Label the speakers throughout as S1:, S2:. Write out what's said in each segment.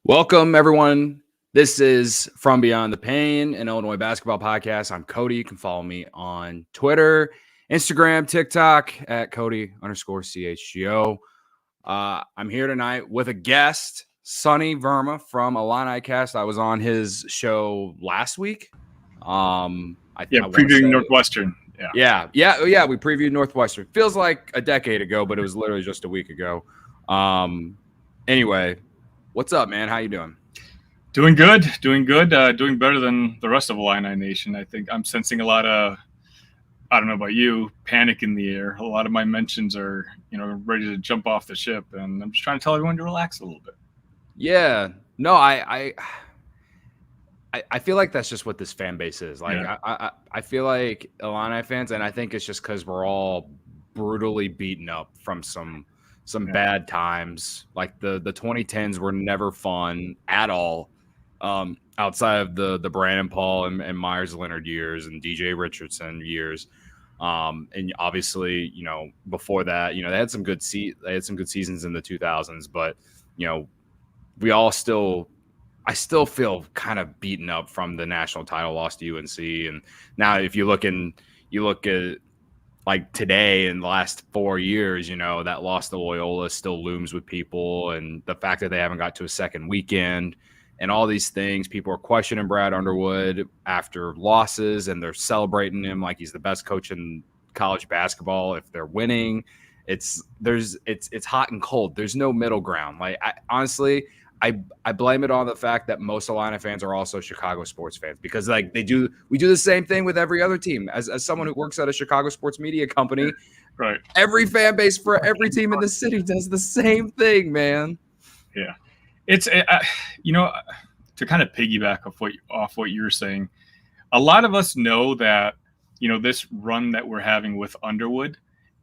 S1: Welcome, everyone. This is From Beyond The Paign, an Illinois basketball podcast. I'm Cody. You can follow me on Twitter, Instagram, TikTok at Cody_CHGO. I'm here tonight with a guest, Sonny Verma from Illinicast. I was on his show last week.
S2: Previewing Northwestern.
S1: Yeah. We previewed Northwestern. Feels like a decade ago, but it was literally just a week ago. Anyway, what's up, man? How you doing?
S2: Doing good. Doing better than the rest of Illini Nation. I think I'm sensing a lot of, I don't know about you, panic in the air. A lot of my mentions are, ready to jump off the ship, and I'm just trying to tell everyone to relax a little bit.
S1: Yeah. No, I feel like that's just what this fan base is. Like, yeah. I feel like Illini fans, and I think it's just because we're all brutally beaten up from some bad times. Like the 2010s were never fun at all. Outside of the Brandon Paul and Myers Leonard years and DJ Richardson years. And obviously, before that, they had some good seasons in the 2000s, but I still feel kind of beaten up from the national title loss to UNC. And now if you look at like today in the last 4 years, that loss to Loyola still looms with people, and the fact that they haven't got to a second weekend and all these things. People are questioning Brad Underwood after losses, and they're celebrating him like he's the best coach in college basketball if they're winning. It's hot and cold. There's no middle ground. Like, honestly, I blame it on the fact that most Illini fans are also Chicago sports fans, because we do the same thing with every other team. As someone who works at a Chicago sports media company,
S2: right?
S1: Every fan base for every team in the city does the same thing, man.
S2: Yeah. It's, to kind of piggyback off what you're saying, a lot of us know that, this run that we're having with Underwood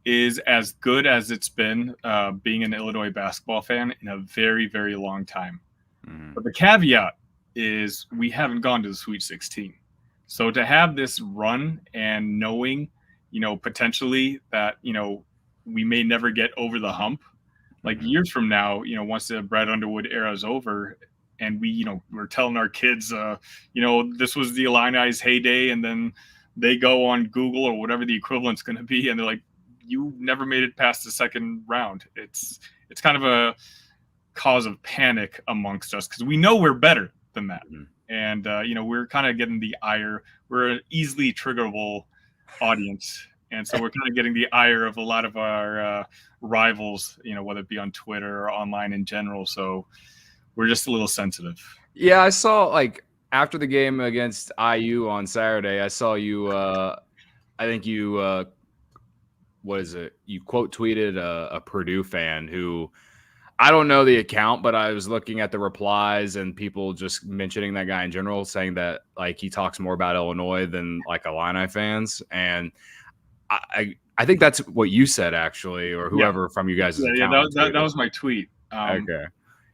S2: is as good as it's been being an Illinois basketball fan in a very, very long time. Mm-hmm. But the caveat is we haven't gone to the Sweet 16. So to have this run and knowing, potentially that, we may never get over the hump, like years from now, once the Brad Underwood era is over, and we're telling our kids, this was the Illini's heyday, and then they go on Google or whatever the equivalent's going to be, and they're like, you never made it past the second round. It's kind of a cause of panic amongst us, because we know we're better than that. Mm-hmm. And, we're kind of getting the ire. We're an easily triggerable audience. And so we're kind of getting the ire of a lot of our rivals, whether it be on Twitter or online in general. So we're just a little sensitive.
S1: Yeah, I saw, after the game against IU on Saturday, I saw you, I think you, what is it? You quote tweeted a Purdue fan who, I don't know the account, but I was looking at the replies and people just mentioning that guy in general, saying that he talks more about Illinois than Illini fans. And I think that's what you said, actually, or whoever from you guys.
S2: Yeah, that was my tweet.
S1: Okay.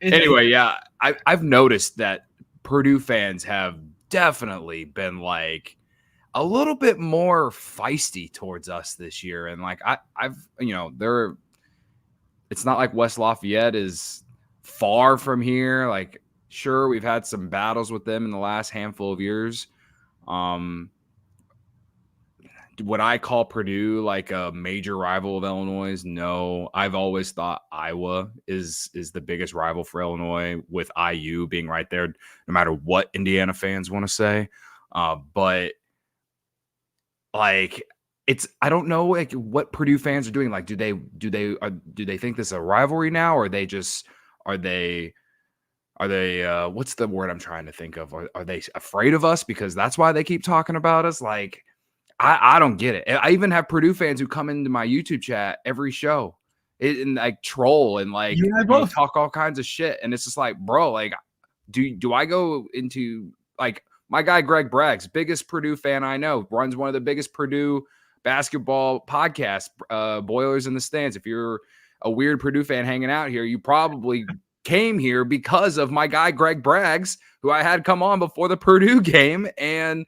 S1: Anyway, yeah, I've noticed that Purdue fans have definitely been a little bit more feisty towards us this year. And it's not like West Lafayette is far from here. Sure, we've had some battles with them in the last handful of years. Would I call Purdue a major rival of Illinois? No. I've always thought Iowa is the biggest rival for Illinois, with IU being right there, no matter what Indiana fans want to say. But I don't know what Purdue fans are doing. Do they think this is a rivalry now, or are they what's the word I'm trying to think of? Are they afraid of us because that's why they keep talking about us? I don't get it. I even have Purdue fans who come into my YouTube chat every show and troll and talk all kinds of shit. And it's just bro, do I go into my guy Greg Braggs, biggest Purdue fan I know, runs one of the biggest Purdue basketball podcasts, Boilers in the Stands. If you're a weird Purdue fan hanging out here, you probably came here because of my guy Greg Braggs, who I had come on before the Purdue game, and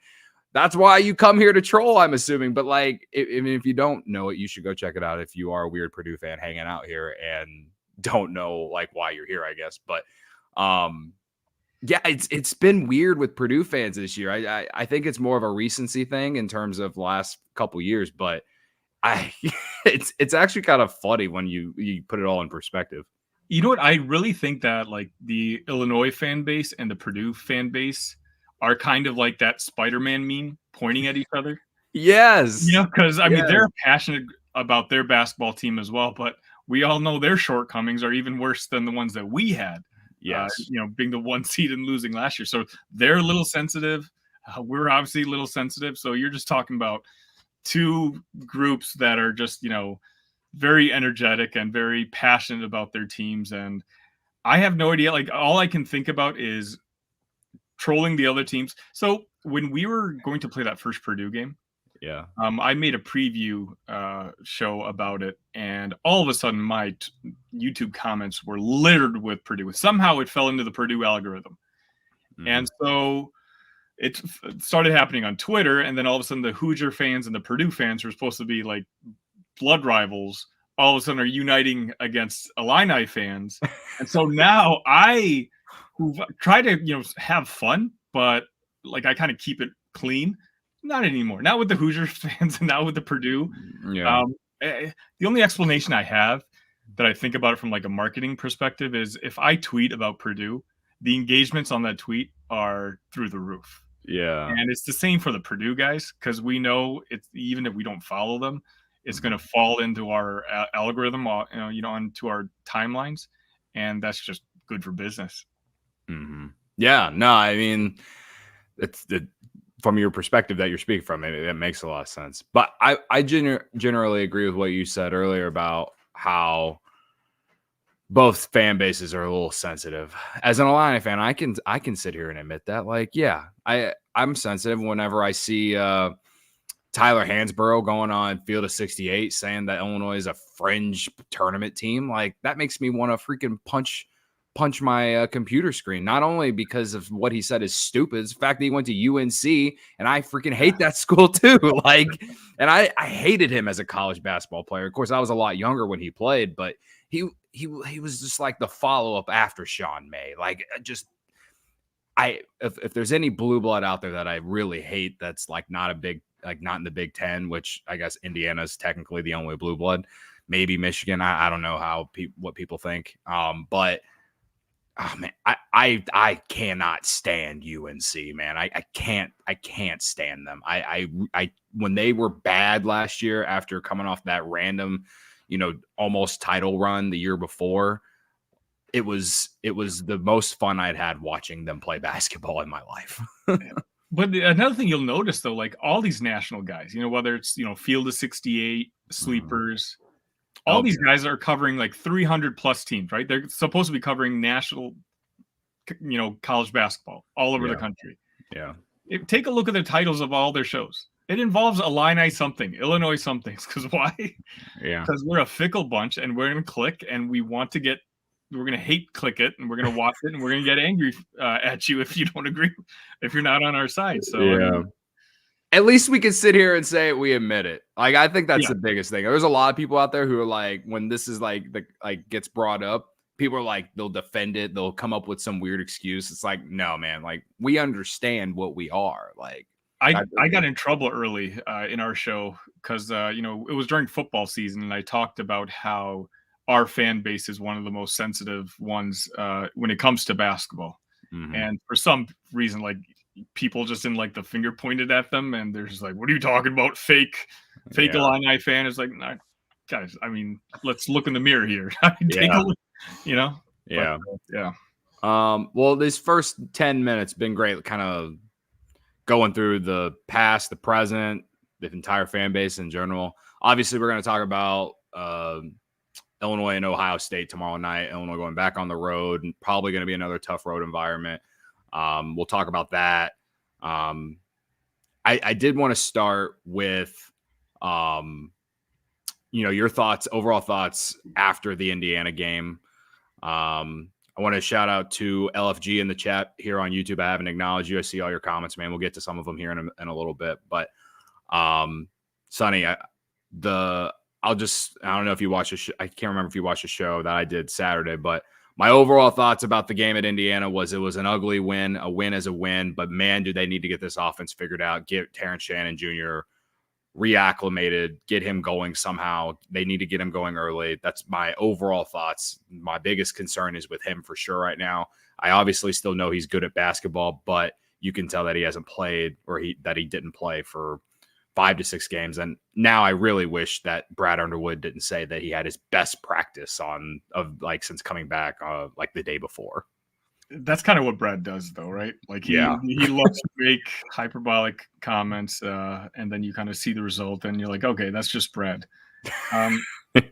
S1: that's why you come here to troll, I'm assuming. But if you don't know it, you should go check it out if you are a weird Purdue fan hanging out here and don't know why you're here, I guess. But Yeah, it's been weird with Purdue fans this year. I think it's more of a recency thing in terms of last couple years, but I it's actually kind of funny when you put it all in perspective.
S2: You know what? I really think that like the Illinois fan base and the Purdue fan base are kind of like that Spider-Man meme pointing at each other. You
S1: Yes.
S2: know, because I mean
S1: Yes.
S2: they're passionate about their basketball team as well, but we all know their shortcomings are even worse than the ones that we had.
S1: Yes.
S2: You know, being the one seed and losing last year, so they're a little sensitive. We're obviously a little sensitive. So you're just talking about two groups that are just very energetic and very passionate about their teams, and I have no idea. Like all I can think about is trolling the other teams. So when we were going to play that first Purdue game,
S1: Yeah.
S2: I made a preview show about it, and all of a sudden, my YouTube comments were littered with Purdue. Somehow, it fell into the Purdue algorithm, and so it started happening on Twitter. And then all of a sudden, the Hoosier fans and the Purdue fans who are supposed to be like blood rivals, all of a sudden are uniting against Illini fans. And so now I, who've tried to have fun, but like I kind of keep it clean. Not anymore. Not with the Hoosier fans and not with the Purdue.
S1: Yeah.
S2: The only explanation I have that I think about it from like a marketing perspective is if I tweet about Purdue, the engagements on that tweet are through the roof.
S1: Yeah.
S2: And it's the same for the Purdue guys because we know it's even if we don't follow them, it's going to fall into our algorithm, onto our timelines, and that's just good for business.
S1: Mm-hmm. Yeah. No, I mean, it's from your perspective that you're speaking from, it makes a lot of sense. But I generally agree with what you said earlier about how both fan bases are a little sensitive. As an Illini fan, I can sit here and admit that. Like, yeah, I'm sensitive whenever I see Tyler Hansborough going on Field of 68 saying that Illinois is a fringe tournament team. Like, that makes me want to freaking punch my computer screen, not only because of what he said is stupid, it's the fact that he went to UNC, and I freaking hate that school too. Like, and I hated him as a college basketball player. Of course, I was a lot younger when he played, but he was just like the follow-up after Sean May. Like, just if there's any blue blood out there that I really hate, that's like not in the Big Ten, which I guess Indiana's technically the only blue blood, maybe Michigan. I don't know what people think. But oh man, I cannot stand UNC, man. I can't stand them. I when they were bad last year after coming off that random, almost title run the year before, it was the most fun I'd had watching them play basketball in my life.
S2: But another thing you'll notice though, like all these national guys, whether it's Field of 68, Sleepers, all these guys are covering like 300 plus teams, right? They're supposed to be covering national, college basketball all over the country.
S1: Yeah.
S2: Take a look at the titles of all their shows. It involves Illini something, Illinois something. Because why?
S1: Yeah.
S2: Because we're a fickle bunch and we're going to click and we're going to hate click it and we're going to watch it and we're going to get angry at you if you don't agree, if you're not on our side. So,
S1: yeah. I mean, at least we can sit here and say we admit it. Like, I think that's the biggest thing. There's a lot of people out there who are like, when this is like gets brought up, people are like, they'll defend it. They'll come up with some weird excuse. It's like, no, man, like we understand what we are. Like,
S2: I got in trouble early in our show because, it was during football season. And I talked about how our fan base is one of the most sensitive ones when it comes to basketball. Mm-hmm. And for some reason, like, people just didn't like the finger pointed at them, and they're just like, "What are you talking about, fake Illini fan?" It's like, nah, guys. I mean, let's look in the mirror here. Take a look, Yeah. But, yeah.
S1: Well, these first 10 minutes been great. Kind of going through the past, the present, the entire fan base in general. Obviously, we're going to talk about Illinois and Ohio State tomorrow night. Illinois going back on the road, and probably going to be another tough road environment. We'll talk about that. I did want to start with, your overall thoughts after the Indiana game. I want to shout out to LFG in the chat here on YouTube. I haven't acknowledged you. I see all your comments, man. We'll get to some of them here in a little bit, but Sonny, I don't know if you watched I can't remember if you watched the show that I did Saturday, but my overall thoughts about the game at Indiana was it was an ugly win. A win is a win, but man, do they need to get this offense figured out. Get Terrence Shannon Jr. reacclimated, get him going somehow. They need to get him going early. That's my overall thoughts. My biggest concern is with him for sure right now. I obviously still know he's good at basketball, but you can tell that he hasn't played or that he didn't play for 5 to 6 games. And now I really wish that Brad Underwood didn't say that he had his best practice since coming back like the day before.
S2: That's kind of what Brad does, though, right? Like he loves to make hyperbolic comments, and then you kind of see the result, and you're like, okay, that's just Brad.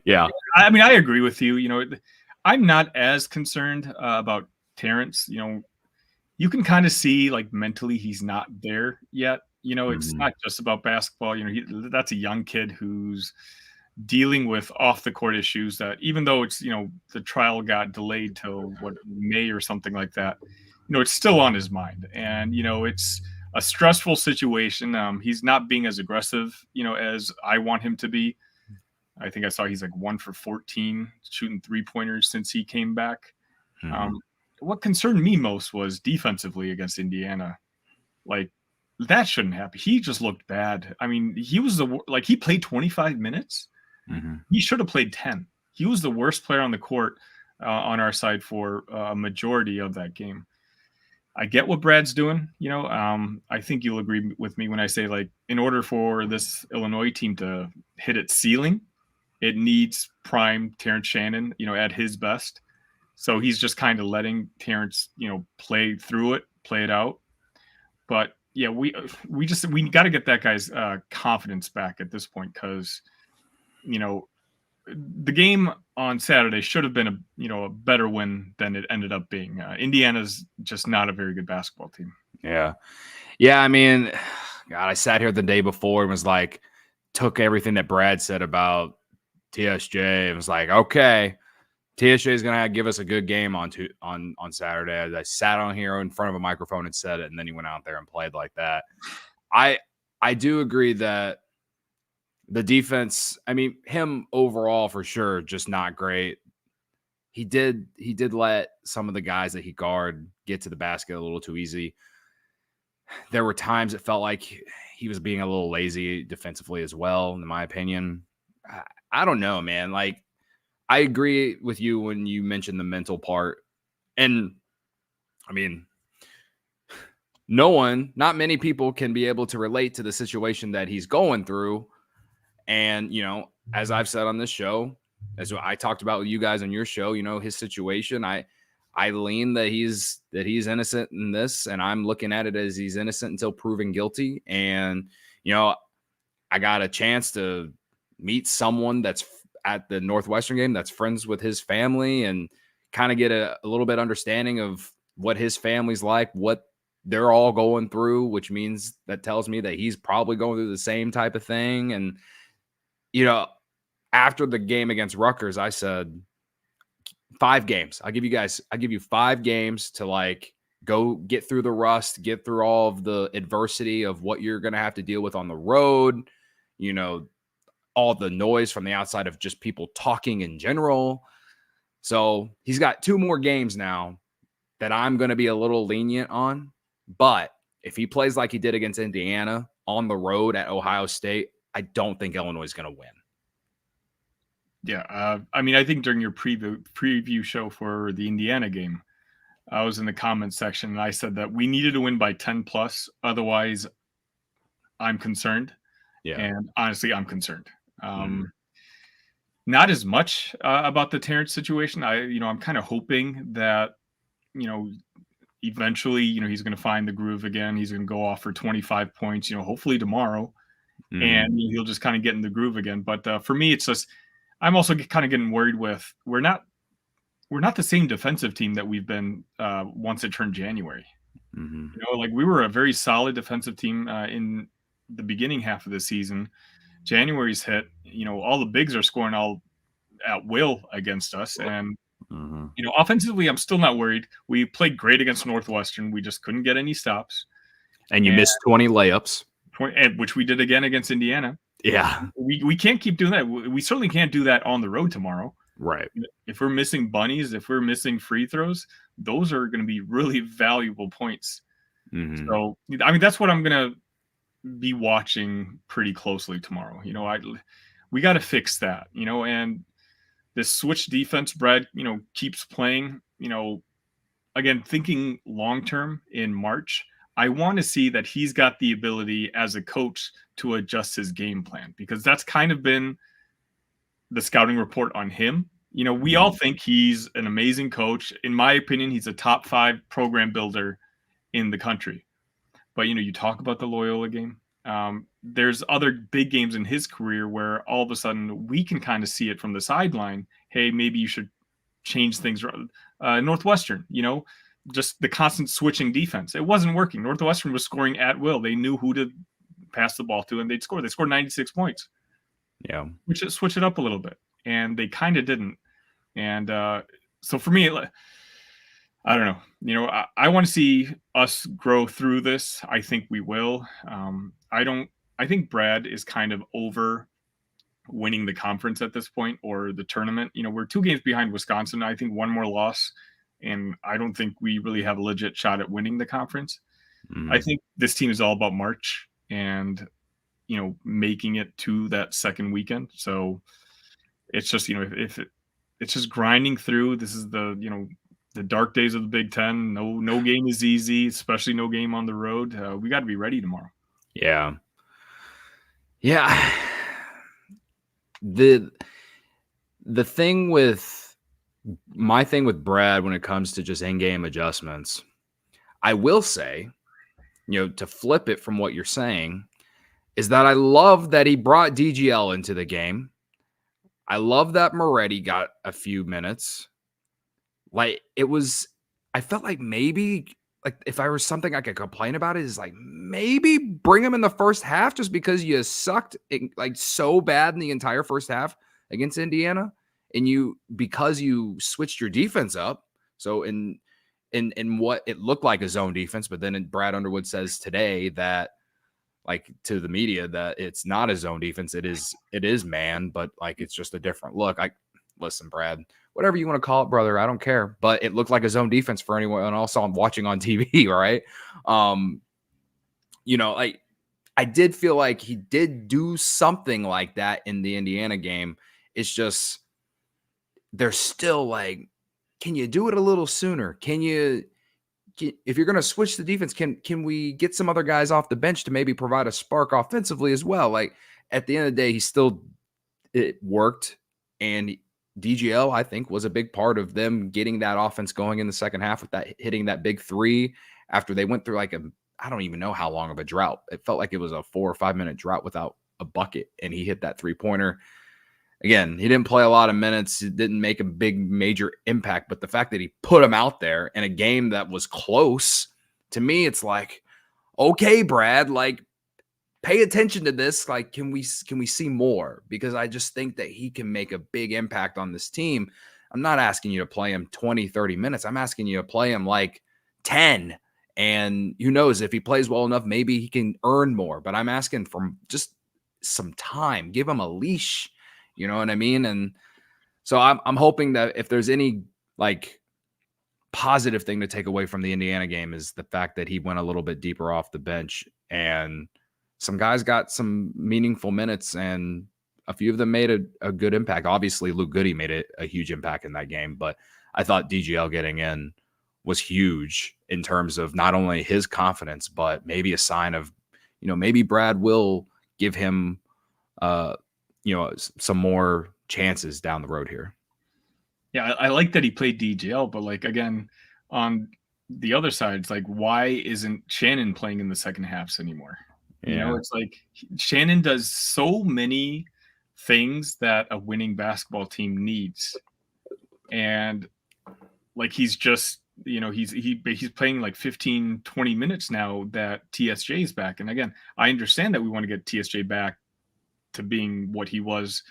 S1: Yeah,
S2: I mean, I agree with you. I'm not as concerned about Terrence. You can kind of see like mentally he's not there yet. It's not just about basketball. That's a young kid who's dealing with off the court issues that even though it's, the trial got delayed till May or something like that, it's still on his mind. And, it's a stressful situation. He's not being as aggressive, as I want him to be. I think I saw he's like 1 for 14 shooting 3-pointers since he came back. What concerned me most was defensively against Indiana. Like, that shouldn't happen. He just looked bad. I mean, he played 25 minutes. He should have played 10. He was the worst player on the court on our side for a majority of that game. I get what Brad's doing. I think you'll agree with me when I say, like, in order for this Illinois team to hit its ceiling, it needs prime Terrence Shannon, at his best. So he's just kind of letting Terrence, play through it, play it out. But yeah, we got to get that guy's confidence back at this point, because the game on Saturday should have been a better win than it ended up being. Indiana's just not a very good basketball team.
S1: Yeah. I mean, God, I sat here the day before and was like, took everything that Brad said about TSJ and was like, okay, TSJ is going to give us a good game on Saturday. I sat on here in front of a microphone and said it, and then he went out there and played like that. I do agree that the defense, I mean, him overall for sure, just not great. He did let some of the guys that he guard get to the basket a little too easy. There were times it felt like he was being a little lazy defensively as well, in my opinion. I don't know, man. Like, I agree with you when you mentioned the mental part. And I mean, not many people can be able to relate to the situation that he's going through. And, as I've said on this show, as I talked about with you guys on your show, his situation, I lean that he's innocent in this, and I'm looking at it as he's innocent until proven guilty. And, I got a chance to meet someone that's at the Northwestern game that's friends with his family and kind of get a little bit understanding of what his family's like, what they're all going through, which means that tells me that he's probably going through the same type of thing. And, after the game against Rutgers, I said 5 games. I'll give you 5 games to like go get through the rust, get through all of the adversity of what you're going to have to deal with on the road, all the noise from the outside of just people talking in general. So he's got 2 more games now that I'm going to be a little lenient on. But if he plays like he did against Indiana on the road at Ohio State, I don't think Illinois is going to win.
S2: Yeah. I mean, I think during your preview show for the Indiana game, I was in the comments section and I said that we needed to win by 10 plus. Otherwise, I'm concerned. Yeah. And honestly, I'm concerned. Not as much about the Terrence situation. I'm kind of hoping that, eventually, he's going to find the groove again. He's going to go off for 25 points, hopefully tomorrow, and he'll just kind of get in the groove again. But for me, it's just, I'm also kind of getting worried with, we're not the same defensive team that we've been once it turned January. Like we were a very solid defensive team in the beginning half of the season. January's hit, all the bigs are scoring all at will against us. And, offensively, I'm still not worried. We played great against Northwestern. We just couldn't get any stops.
S1: And you missed 20 layups.
S2: Which we did again against Indiana.
S1: Yeah.
S2: We can't keep doing that. We certainly can't do that on the road tomorrow.
S1: Right.
S2: If we're missing bunnies, if we're missing free throws, those are going to be really valuable points.
S1: Mm-hmm.
S2: So, I mean, that's what I'm going to be watching pretty closely tomorrow. We got to fix that, and this switch defense, Brad, keeps playing, again, thinking long term in March. I want to see that he's got the ability as a coach to adjust his game plan, because that's kind of been the scouting report on him. We all think he's an amazing coach. In my opinion, he's a top 5 program builder in the country. But you talk about the Loyola game. There's other big games in his career where all of a sudden we can kind of see it from the sideline. Hey, maybe you should change things. Northwestern, just the constant switching defense. It wasn't working. Northwestern was scoring at will. They knew who to pass the ball to, and they'd score. They scored 96 points.
S1: Yeah.
S2: Switch it up a little bit, and they kind of didn't. And so for me, I don't know. I want to see us grow through this. I think we will. I think Brad is kind of over winning the conference at this point, or the tournament. We're 2 games behind Wisconsin. I think 1 more loss, and I don't think we really have a legit shot at winning the conference.
S1: Mm-hmm.
S2: I think this team is all about March and making it to that second weekend. So it's just if it's just grinding through. This is the dark days of the Big Ten. No game is easy, especially no game on the road. We got to be ready tomorrow.
S1: Yeah. Yeah. The thing with my thing with Brad when it comes to just in-game adjustments, I will say, to flip it from what you're saying, is that I love that he brought DGL into the game. I love that Moretti got a few minutes. Like, I felt like maybe, like, if I was something I could complain about it, is like maybe bring him in the first half, just because you sucked like so bad in the entire first half against Indiana, and because you switched your defense up. So in what it looked like a zone defense, but then Brad Underwood says today that, like, to the media, that it's not a zone defense. It is man, but like it's just a different look. Listen, Brad, whatever you want to call it, brother, I don't care. But it looked like a zone defense for anyone else I'm watching on TV, right? I did feel like he did do something like that in the Indiana game. It's just they're still like, can you do it a little sooner? If you're going to switch the defense, can we get some other guys off the bench to maybe provide a spark offensively as well? Like, at the end of the day, it worked, and DGL, I think, was a big part of them getting that offense going in the second half, with that hitting that big 3 after they went through like I don't even know how long of a drought. It felt like it was a 4 or 5 minute drought without a bucket, and he hit that 3-pointer. Again, he didn't play a lot of minutes. It didn't make a big major impact, but the fact that he put him out there in a game that was close, to me, it's like, okay, Brad, like, pay attention to this. Like, can we see more? Because I just think that he can make a big impact on this team. I'm not asking you to play him 20, 30 minutes. I'm asking you to play him like 10. And who knows, if he plays well enough, maybe he can earn more. But I'm asking for just some time. Give him a leash. You know what I mean? And so I'm hoping that if there's any like positive thing to take away from the Indiana game, is the fact that he went a little bit deeper off the bench, and some guys got some meaningful minutes, and a few of them made a good impact. Obviously, Luke Goody made a huge impact in that game, but I thought DGL getting in was huge in terms of not only his confidence, but maybe a sign of, maybe Brad will give him, some more chances down the road here.
S2: Yeah, I like that he played DGL, but like, again, on the other side, it's like, why isn't Shannon playing in the second halves anymore?
S1: Yeah.
S2: It's like Shannon does so many things that a winning basketball team needs. And like, he's just, he's playing like 15, 20 minutes now that TSJ is back. And again, I understand that we want to get TSJ back to being what he was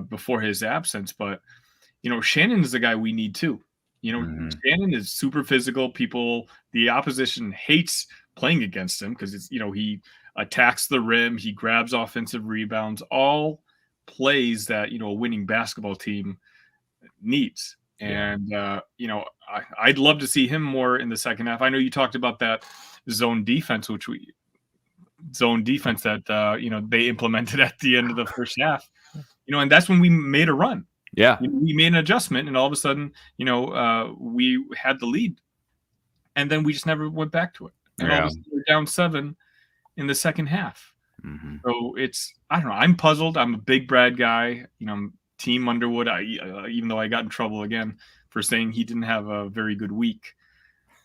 S2: before his absence, but Shannon is the guy we need too. Shannon is super physical. The opposition hates playing against him because it's, he attacks the rim, he grabs offensive rebounds, all plays that, a winning basketball team needs. And, I'd love to see him more in the second half. I know you talked about that zone defense that, they implemented at the end of the first half, and that's when we made a run.
S1: Yeah.
S2: We made an adjustment, and all of a sudden, we had the lead, and then we just never went back to it. And all of a sudden we're down 7 in the second half.
S1: Mm-hmm.
S2: So I don't know. I'm puzzled. I'm a big Brad guy. I'm Team Underwood. Even though I got in trouble again for saying he didn't have a very good week.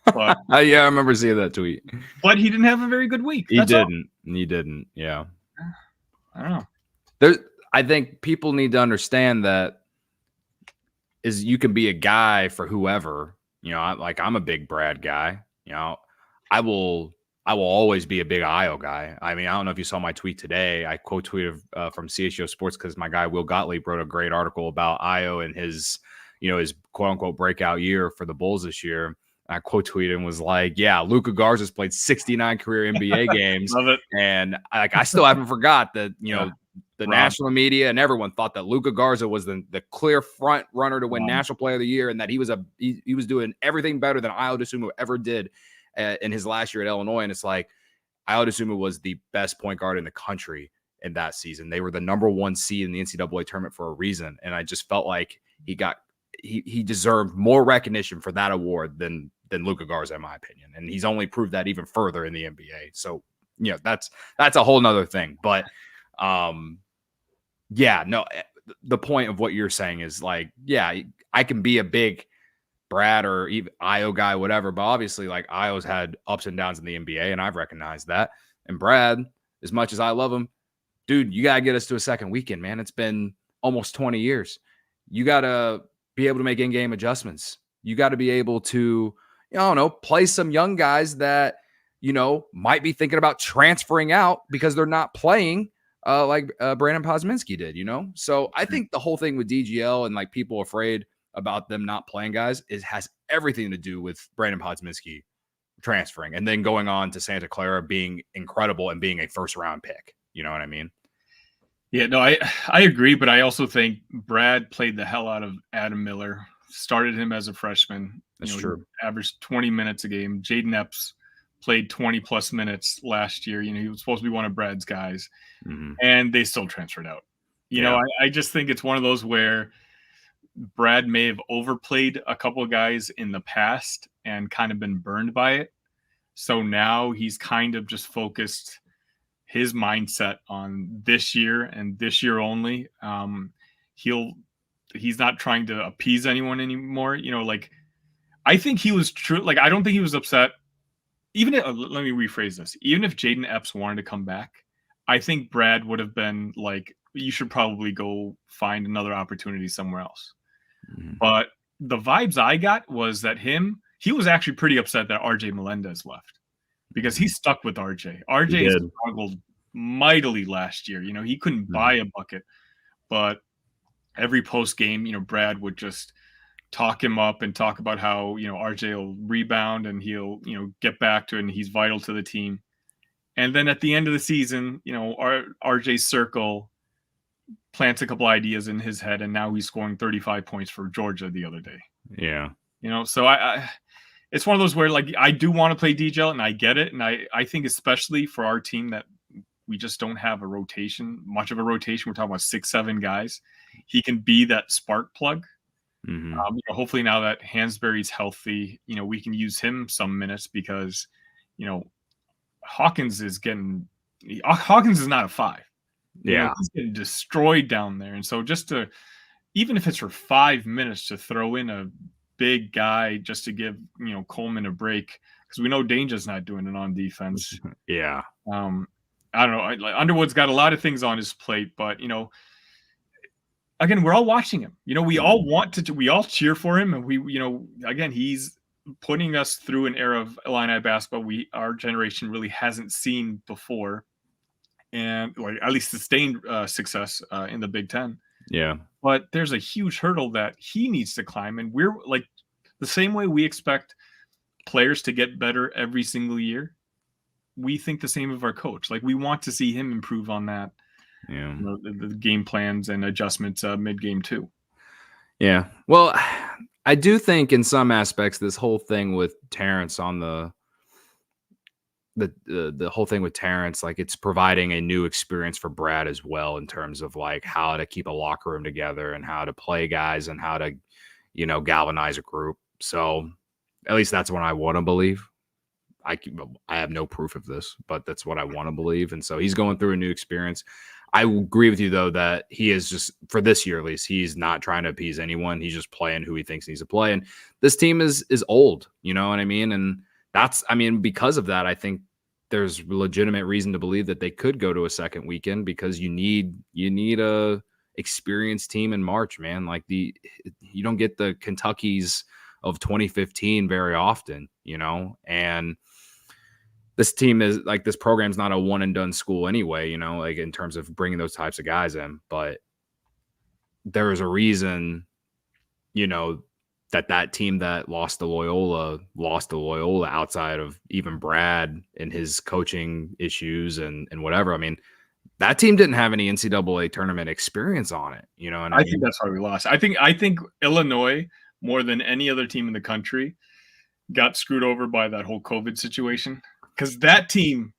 S2: But
S1: yeah, I remember seeing that tweet.
S2: But he didn't have a very good week.
S1: He didn't. Yeah.
S2: I don't know.
S1: I think people need to understand that you can be a guy for whoever. I'm a big Brad guy. I will always be a big Io guy. I mean, I don't know if you saw my tweet today. I quote tweeted from CHGO Sports because my guy Will Gottlieb wrote a great article about Io and his quote unquote breakout year for the Bulls this year. I quote tweeted and was like, "Yeah, Luka Garza's played 69 career NBA games,
S2: Love it.
S1: And I still haven't forgot that the national media and everyone thought that Luka Garza was the clear front runner to win National Player of the Year, and that he was doing everything better than Ayo Dosunmu ever did in his last year at Illinois." And it's like, Ayo Dosunmu was the best point guard in the country in that season. They were the number 1 seed in the NCAA tournament for a reason, and I just felt like he deserved more recognition for that award than Luka Garza, in my opinion. And he's only proved that even further in the NBA. So, that's a whole nother thing. But the point of what you're saying is like, yeah, I can be a big Brad or even Io guy, whatever. But obviously, like, Io's had ups and downs in the NBA, and I've recognized that. And Brad, as much as I love him, dude, you got to get us to a second weekend, man. It's been almost 20 years. You got to be able to make in-game adjustments. You got to be able to, play some young guys that, might be thinking about transferring out because they're not playing like Brandon Posminski did, So I think the whole thing with DGL and like people afraid about them not playing guys has everything to do with Brandon Posminski transferring and then going on to Santa Clara being incredible and being a first-round pick. You know what I mean?
S2: Yeah, no, I agree, but I also think Brad played the hell out of Adam Miller, started him as a freshman.
S1: That's true.
S2: Averaged 20 minutes a game. Jaden Epps played 20-plus minutes last year. He was supposed to be one of Brad's guys, and they still transferred out. I just think it's one of those where Brad may have overplayed a couple of guys in the past and kind of been burned by it. So now he's kind of just focused his mindset on this year and this year only. He's not trying to appease anyone anymore. I think he was true. Like, I don't think he was upset. Let me rephrase this. Even if Jaden Epps wanted to come back, I think Brad would have been like, you should probably go find another opportunity somewhere else. But the vibes I got was that he was actually pretty upset that RJ Melendez left because he stuck with RJ. RJ struggled mightily last year. He couldn't buy a bucket, but every post game, Brad would just talk him up and talk about how, RJ will rebound and he'll, get back to it and he's vital to the team. And then at the end of the season, RJ's circle plants a couple ideas in his head, and now he's scoring 35 points for Georgia the other day.
S1: Yeah.
S2: So I it's one of those where, like, I do want to play DGL and I get it. And I think especially for our team that we just don't have much of a rotation. We're talking about 6-7 guys. He can be that spark plug. Hopefully now that Hansberry's healthy, we can use him some minutes because, Hawkins is not a 5.
S1: Yeah.
S2: He's getting destroyed down there. And so even if it's for 5 minutes to throw in a big guy just to give, Coleman a break, because we know Danger's not doing it on defense.
S1: Yeah.
S2: I don't know. Underwood's got a lot of things on his plate, but, again, we're all watching him. We all cheer for him. And again, he's putting us through an era of Illini basketball our generation really hasn't seen before. And at least sustained success in the Big Ten.
S1: Yeah.
S2: But there's a huge hurdle that he needs to climb. And we're like the same way we expect players to get better every single year. We think the same of our coach. Like, we want to see him improve on that.
S1: Yeah.
S2: The game plans and adjustments mid-game too.
S1: Yeah. Well, I do think in some aspects this whole thing with Terrence on the whole thing with Terrence, like it's providing a new experience for Brad as well in terms of like how to keep a locker room together and how to play guys and how to, galvanize a group. So at least that's what I want to believe. I have no proof of this, but that's what I want to believe. And so he's going through a new experience. I agree with you though that he is just for this year at least he's not trying to appease anyone. He's just playing who he thinks needs to play. And this team is old, you know what I mean? And because of that, I think there's legitimate reason to believe that they could go to a second weekend because you need a experienced team in March, man. Like you don't get the Kentuckys of 2015 very often, and this team is like this program's not a one and done school anyway, like in terms of bringing those types of guys in. But there is a reason, that team that lost to Loyola outside of even Brad and his coaching issues and whatever. I mean, that team didn't have any NCAA tournament experience on it, and
S2: I think that's why we lost. I think Illinois, more than any other team in the country, got screwed over by that whole COVID situation. Because that team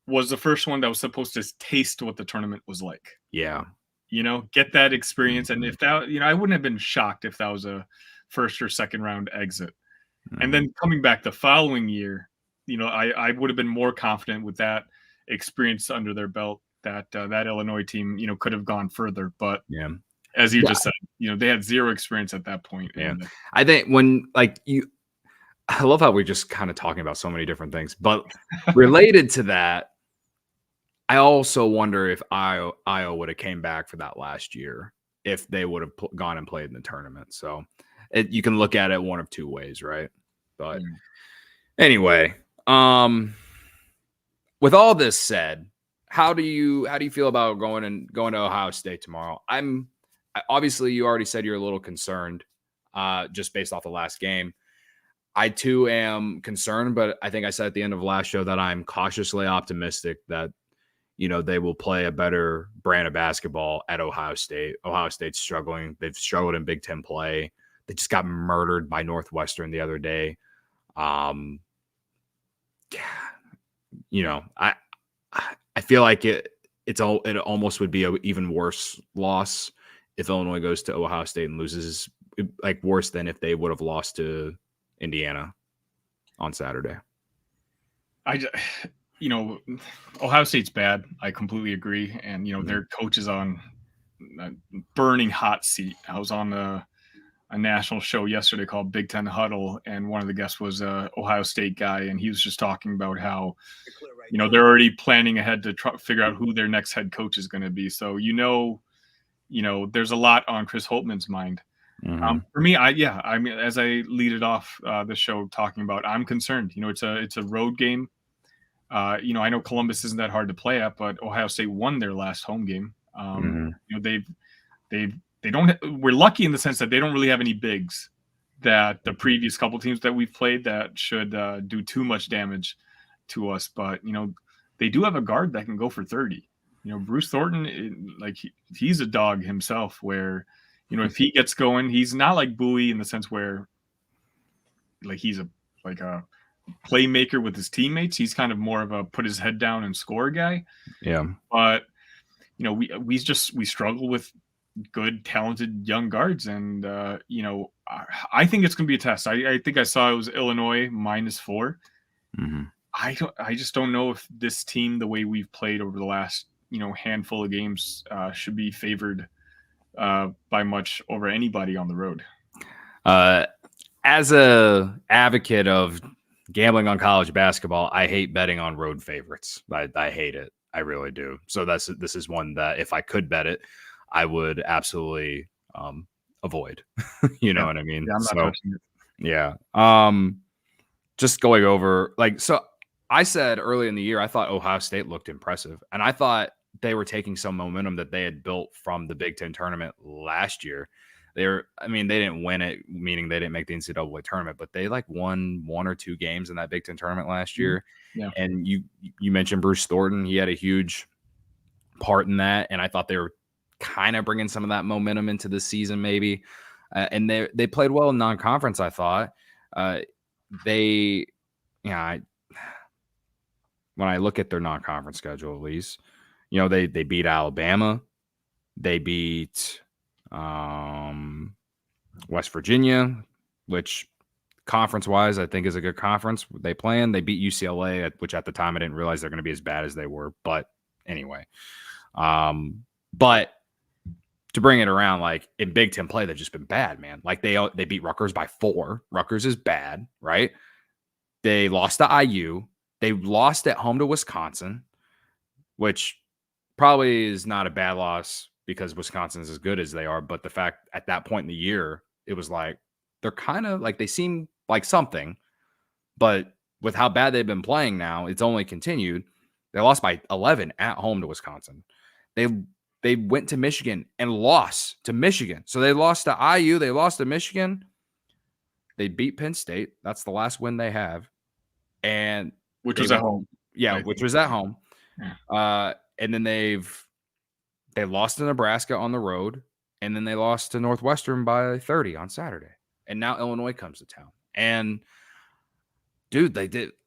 S2: was the first one that was supposed to taste what the tournament was like.
S1: Yeah.
S2: Get that experience. And if that, I wouldn't have been shocked if that was a first or second round exit. And then coming back the following year, I would have been more confident with that experience under their belt that that Illinois team, could have gone further. But
S1: yeah,
S2: as you just said, they had zero experience at that point.
S1: Yeah.
S2: And
S1: I think I love how we're just kind of talking about so many different things, but related to that, I also wonder if Iowa would have came back for that last year if they would have gone and played in the tournament. So you can look at it one of two ways, right? But anyway, with all this said, how do you feel about going to Ohio State tomorrow? Obviously you already said you're a little concerned, just based off the last game. I too am concerned, but I think I said at the end of last show that I'm cautiously optimistic that, they will play a better brand of basketball at Ohio State. Ohio State's struggling. They've struggled in Big Ten play. They just got murdered by Northwestern the other day. I feel like it almost would be an even worse loss if Illinois goes to Ohio State and loses, like worse than if they would have lost to Indiana on Saturday.
S2: Ohio State's bad. I completely agree. And, their coach is on a burning hot seat. I was on a national show yesterday called Big Ten Huddle, and one of the guests was a Ohio State guy, and he was just talking about how, they're already planning ahead to figure out who their next head coach is going to be. So, there's a lot on Chris Holtman's mind. For me, as I lead it off the show talking about, I'm concerned. It's a road game. I know Columbus isn't that hard to play at, but Ohio State won their last home game. We're lucky in the sense that they don't really have any bigs that the previous couple teams that we've played that should do too much damage to us. But, they do have a guard that can go for 30. Bruce Thornton, he's a dog himself where, if he gets going, he's not like Bowie in the sense where he's a playmaker with his teammates. He's kind of more of a put his head down and score guy.
S1: Yeah.
S2: But, we struggle with good, talented young guards. And, I think it's going to be a test. I think I saw it was Illinois -4. I just don't know if this team, the way we've played over the last, handful of games, should be favored by much over anybody on the road.
S1: As a advocate of gambling on college basketball, I hate betting on road favorites. I hate it. I really do. So this is one that if I could bet it, I would absolutely avoid. You know what I mean?
S2: Yeah, I'm not touching it.
S1: Yeah. Just going over so I said early in the year, I thought Ohio State looked impressive, and I thought they were taking some momentum that they had built from the Big Ten tournament last year. They didn't win it, meaning they didn't make the NCAA tournament, but they won 1 or 2 games in that Big Ten tournament last year.
S2: Yeah.
S1: And you mentioned Bruce Thornton. He had a huge part in that. And I thought they were kind of bringing some of that momentum into the season, maybe. and they played well in non-conference. I thought they, yeah. When I look at their non-conference schedule, at least, they beat Alabama, they beat West Virginia, which conference-wise I think is a good conference. They beat UCLA, which at the time I didn't realize they're going to be as bad as they were. But anyway, but to bring it around, like in Big Ten play, they've just been bad, man. Like they beat Rutgers by 4. Rutgers is bad, right? They lost to IU. They lost at home to Wisconsin, which probably is not a bad loss because Wisconsin is as good as they are. But the fact at that point in the year, it was like they're kind of like they seem like something. But with how bad they've been playing now, it's only continued. They lost by 11 at home to Wisconsin. They went to Michigan and lost to Michigan. So they lost to IU. They lost to Michigan. They beat Penn State. That's the last win they have. And
S2: which was at home.
S1: Yeah, which was at home.
S2: Yeah.
S1: And then they lost to Nebraska on the road, and then they lost to Northwestern by 30 on Saturday. And now Illinois comes to town. And dude,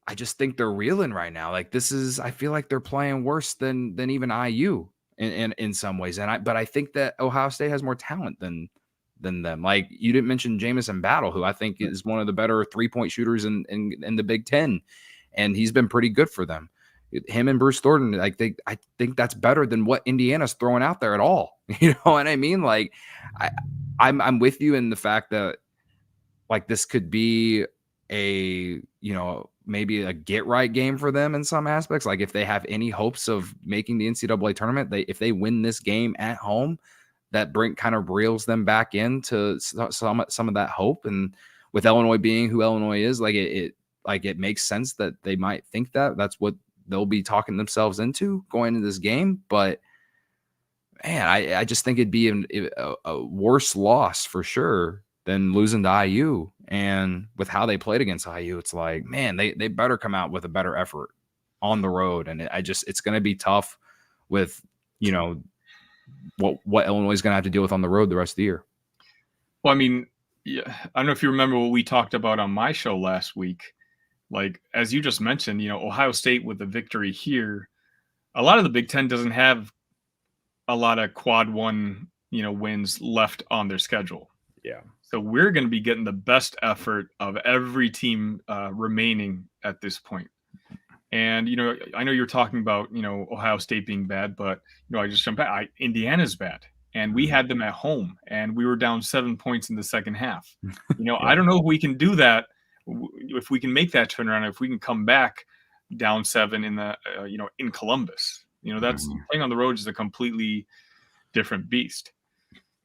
S1: I just think they're reeling right now. Like I feel like they're playing worse than even IU in some ways. But I think that Ohio State has more talent than them. Like you didn't mention Jamison Battle, who I think is one of the better 3-point shooters in the Big Ten. And he's been pretty good for them. Him and Bruce Thornton, I think that's better than what Indiana's throwing out there at all. You know what I mean? Like, I'm with you in the fact that like this could be a maybe a get right game for them in some aspects. Like if they have any hopes of making the NCAA tournament, if they win this game at home, that kind of reels them back into some of that hope. And with Illinois being who Illinois is, like it makes sense that they might think that's what they'll be talking themselves into going into this game. But man, I just think it'd be a worse loss for sure than losing to IU. And with how they played against IU, it's like, man, they better come out with a better effort on the road. And it's going to be tough with, what Illinois is going to have to deal with on the road the rest of the year.
S2: Well, I mean, yeah, I don't know if you remember what we talked about on my show last week. Like, as you just mentioned, Ohio State with the victory here, a lot of the Big Ten doesn't have a lot of quad one, wins left on their schedule.
S1: Yeah.
S2: So we're going to be getting the best effort of every team remaining at this point. And, I know you're talking about, Ohio State being bad, but, I just jumped back. Indiana's bad. And we had them at home, and we were down 7 points in the second half.
S1: Yeah.
S2: I don't know if we can do that, if we can make that turnaround, if we can come back down 7 in the, in Columbus. That's playing on the road is a completely different beast.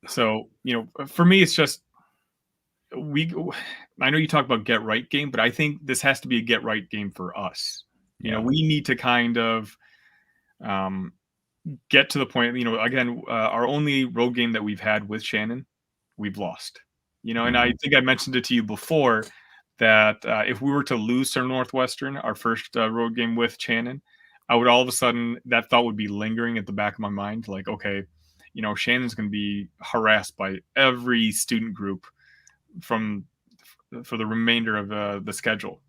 S2: So, for me, it's just I know you talk about get right game, but I think this has to be a get right game for us. We need to kind of get to the point, again, our only road game that we've had with Shannon, we've lost, and I think I mentioned it to you before that if we were to lose to Northwestern, our first road game with Shannon, I would all of a sudden, that thought would be lingering at the back of my mind. Like, okay, Shannon's going to be harassed by every student group for the remainder of the schedule.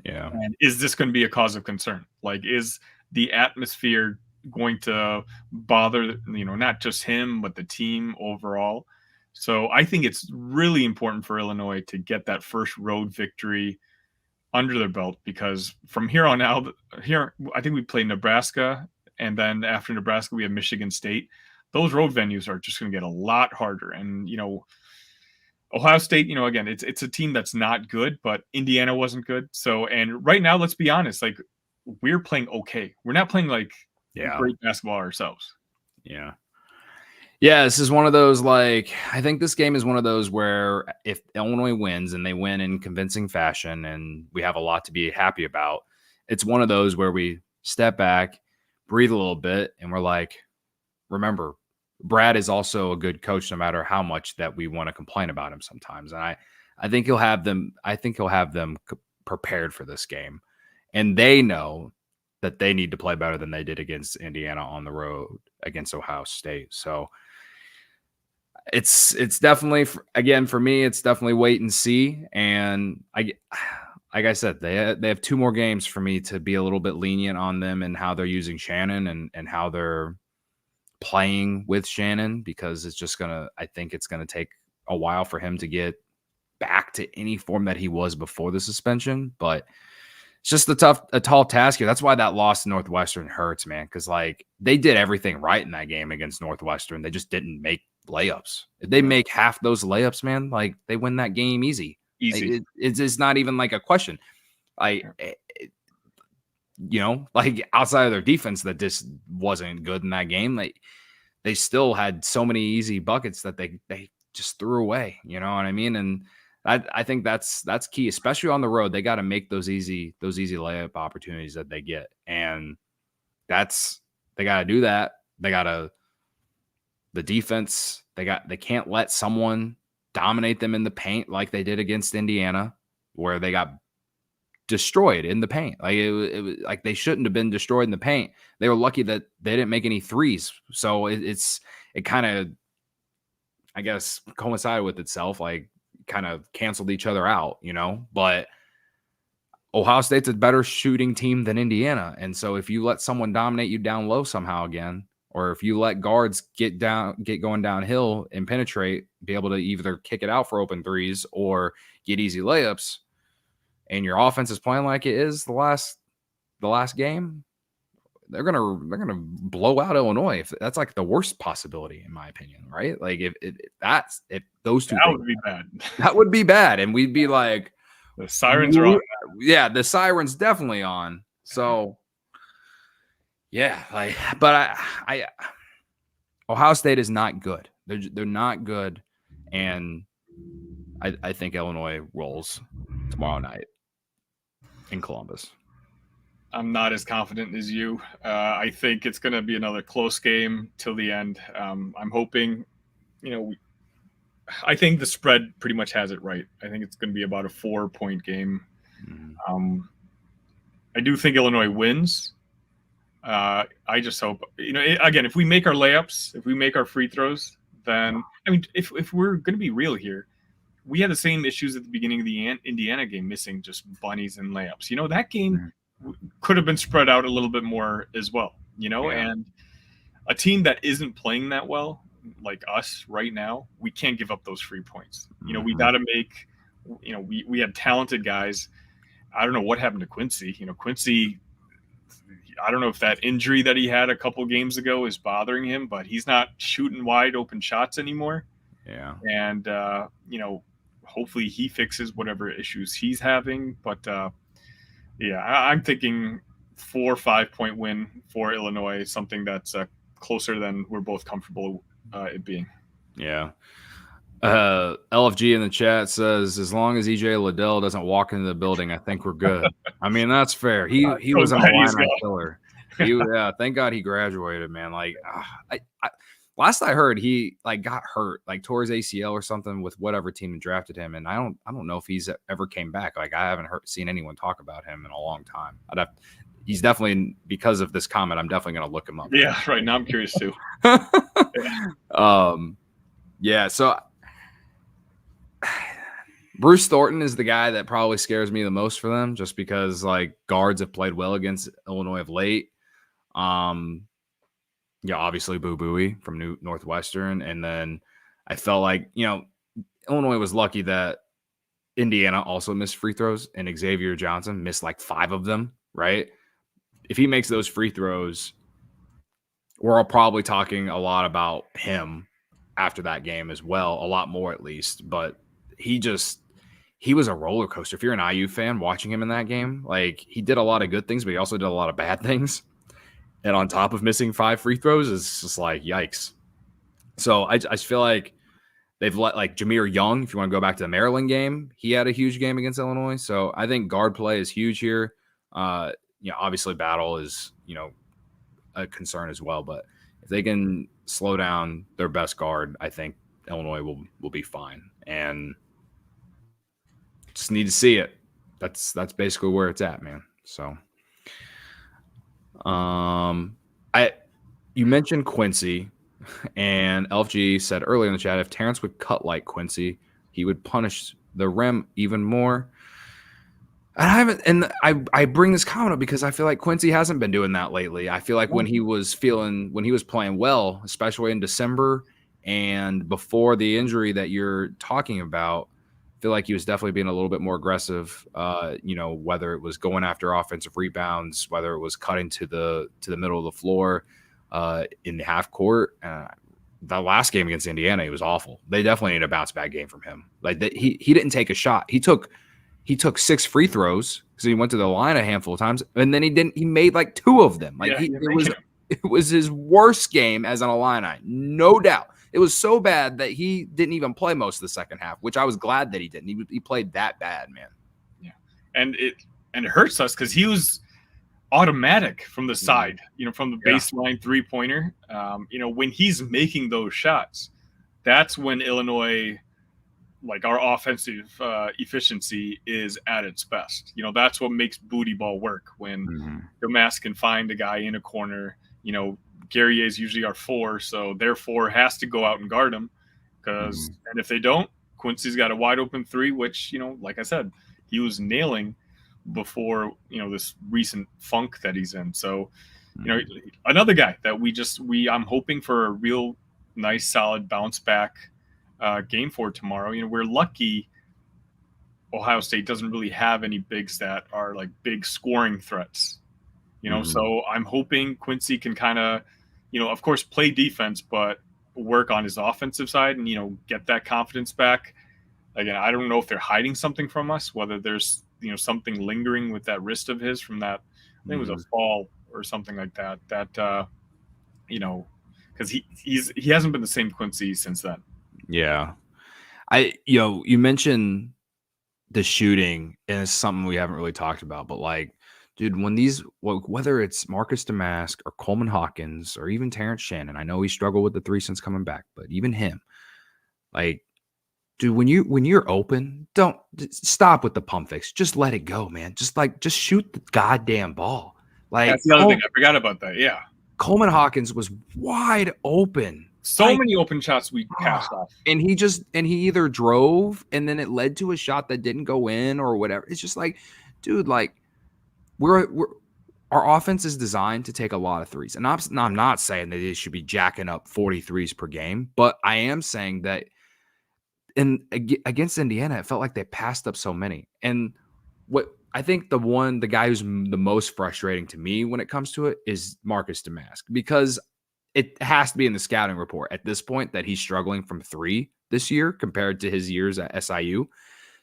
S1: Yeah.
S2: And is this going to be a cause of concern? Like, is the atmosphere going to bother, not just him, but the team overall? So I think it's really important for Illinois to get that first road victory under their belt, because from here on out, I think we play Nebraska, and then after Nebraska, we have Michigan State. Those road venues are just going to get a lot harder. And, Ohio State, again, it's a team that's not good, but Indiana wasn't good. So, and right now, let's be honest, like we're playing okay. We're not playing like great basketball ourselves.
S1: Yeah. Yeah, this is one of those, like, I think this game is one of those where if Illinois wins and they win in convincing fashion and we have a lot to be happy about, it's one of those where we step back, breathe a little bit, and we're like, remember, Brad is also a good coach no matter how much that we want to complain about him sometimes. And I think he'll have them prepared for this game. And they know that they need to play better than they did against Indiana on the road against Ohio State. So It's definitely, again, for me, it's definitely wait and see. And like I said, they have 2 more games for me to be a little bit lenient on them and how they're using Shannon and how they're playing with Shannon, because I think it's gonna take a while for him to get back to any form that he was before the suspension. But it's just a tall task here. That's why that loss to Northwestern hurts, man. Because like they did everything right in that game against Northwestern. They just didn't make layups. If they make half those layups, man, like they win that game easy.
S2: Easy.
S1: It's not even like a question. Like, like outside of their defense that just wasn't good in that game, they still had so many easy buckets that they just threw away. You know what I mean? And I think that's key, especially on the road. They got to make those easy layup opportunities that they get, and they got to do that. The defense, they can't let someone dominate them in the paint like they did against Indiana, where they got destroyed in the paint. Like it was like they shouldn't have been destroyed in the paint. They were lucky that they didn't make any threes. So it kind of, I guess, coincided with itself, like kind of canceled each other out, but Ohio State's a better shooting team than Indiana. And so if you let someone dominate you down low somehow again, or if you let guards get going downhill and penetrate, be able to either kick it out for open threes or get easy layups, and your offense is playing like it is the last game, they're gonna blow out Illinois. If that's like the worst possibility, in my opinion, right? Like if those two things
S2: would be bad.
S1: That would be bad, and we'd be like,
S2: the sirens are on.
S1: Yeah, the sirens definitely on. So yeah, like, but I Ohio State is not good. They're not good, and I think Illinois rolls tomorrow night in Columbus.
S2: I'm not as confident as you. I think it's going to be another close game till the end. I'm hoping, I think the spread pretty much has it right. I think it's going to be about a 4-point game. Mm-hmm. I do think Illinois wins. I just hope, again, if we make our layups, if we make our free throws, then, if we're going to be real here, we had the same issues at the beginning of the Indiana game, missing just bunnies and layups. That game could have been spread out a little bit more as well, and a team that isn't playing that well, like us right now, we can't give up those free points. We got to make, we had talented guys. I don't know what happened to Quincy. Quincy, I don't know if that injury that he had a couple games ago is bothering him, but he's not shooting wide open shots anymore.
S1: Yeah.
S2: And, hopefully he fixes whatever issues he's having. But, I'm thinking 4 or 5 point win for Illinois, something that's closer than we're both comfortable it being.
S1: Yeah. LFG in the chat says, as long as EJ Liddell doesn't walk into the building, I think we're good. That's fair. He was an Illini killer. Thank God he graduated, man. Like, last I heard, he got hurt, tore his ACL or something with whatever team drafted him, and I don't know if he's ever came back. I haven't seen anyone talk about him in a long time. He's definitely, because of this comment, I'm definitely going to look him up.
S2: Yeah, right now I'm curious too.
S1: Yeah. So Bruce Thornton is the guy that probably scares me the most for them, just because guards have played well against Illinois of late. Obviously Boo Buie from Northwestern. And then I felt like, Illinois was lucky that Indiana also missed free throws, and Xavier Johnson missed 5 of them, right? If he makes those free throws, we're all probably talking a lot about him after that game as well, a lot more at least. But he was a roller coaster. If you're an IU fan watching him in that game, he did a lot of good things, but he also did a lot of bad things. And on top of missing 5 free throws, it's just yikes. So I feel like they've let Jameer Young, if you want to go back to the Maryland game, he had a huge game against Illinois. So I think guard play is huge here. Obviously battle is, a concern as well. But if they can slow down their best guard, I think Illinois will be fine. And just need to see it. That's basically where it's at, man. So you mentioned Quincy. And LFG said earlier in the chat, if Terrence would cut like Quincy, he would punish the rim even more. I bring this comment up because I feel like Quincy hasn't been doing that lately. I feel like when he was playing well, especially in December and before the injury that you're talking about, I feel like he was definitely being a little bit more aggressive. Whether it was going after offensive rebounds, whether it was cutting to the middle of the floor in the half court. The last game against Indiana, he was awful. They definitely need a bounce back game from him. He didn't take a shot. He took 6 free throws because he went to the line a handful of times, and then he made like 2 of them. It was his worst game as an Illini, no doubt. It was so bad that he didn't even play most of the second half, which I was glad that he didn't. He played that bad, man.
S2: Yeah, and it hurts us because he was automatic from the side, from the baseline 3-pointer. When he's making those shots, that's when Illinois, like, our offensive efficiency is at its best. That's what makes booty ball work, when Domas can find a guy in a corner. Guerrier is usually our 4, so their 4 has to go out and guard him, and if they don't, Quincy's got a wide open 3, which, like I said, he was nailing before this recent funk that he's in. So another guy that I'm hoping for a real nice solid bounce back game for tomorrow. We're lucky Ohio State doesn't really have any bigs that are like big scoring threats. So I'm hoping Quincy can kind of, of course, play defense, but work on his offensive side and get that confidence back. Again, I don't know if they're hiding something from us, whether there's something lingering with that wrist of his from that, I think it was a fall or something like that. That because he hasn't been the same Quincy since then.
S1: Yeah, you mentioned the shooting, and it's something we haven't really talked about, but like, dude, when whether it's Marcus Damask or Coleman Hawkins or even Terrence Shannon, I know he struggled with the 3 since coming back, but even him, like, dude, when you're open, don't stop with the pump fakes. Just let it go, man. Just shoot the goddamn ball. Like,
S2: that's the other thing. I forgot about that. Yeah.
S1: Coleman Hawkins was wide open.
S2: So many open shots we passed off.
S1: And he either drove and then it led to a shot that didn't go in or whatever. It's just like, dude, like, our offense is designed to take a lot of threes. And I'm not saying that they should be jacking up 40 threes per game, but I am saying that against Indiana, it felt like they passed up so many. And what I think the guy who's the most frustrating to me when it comes to it is Marcus Damask, because it has to be in the scouting report at this point that he's struggling from 3 this year compared to his years at SIU.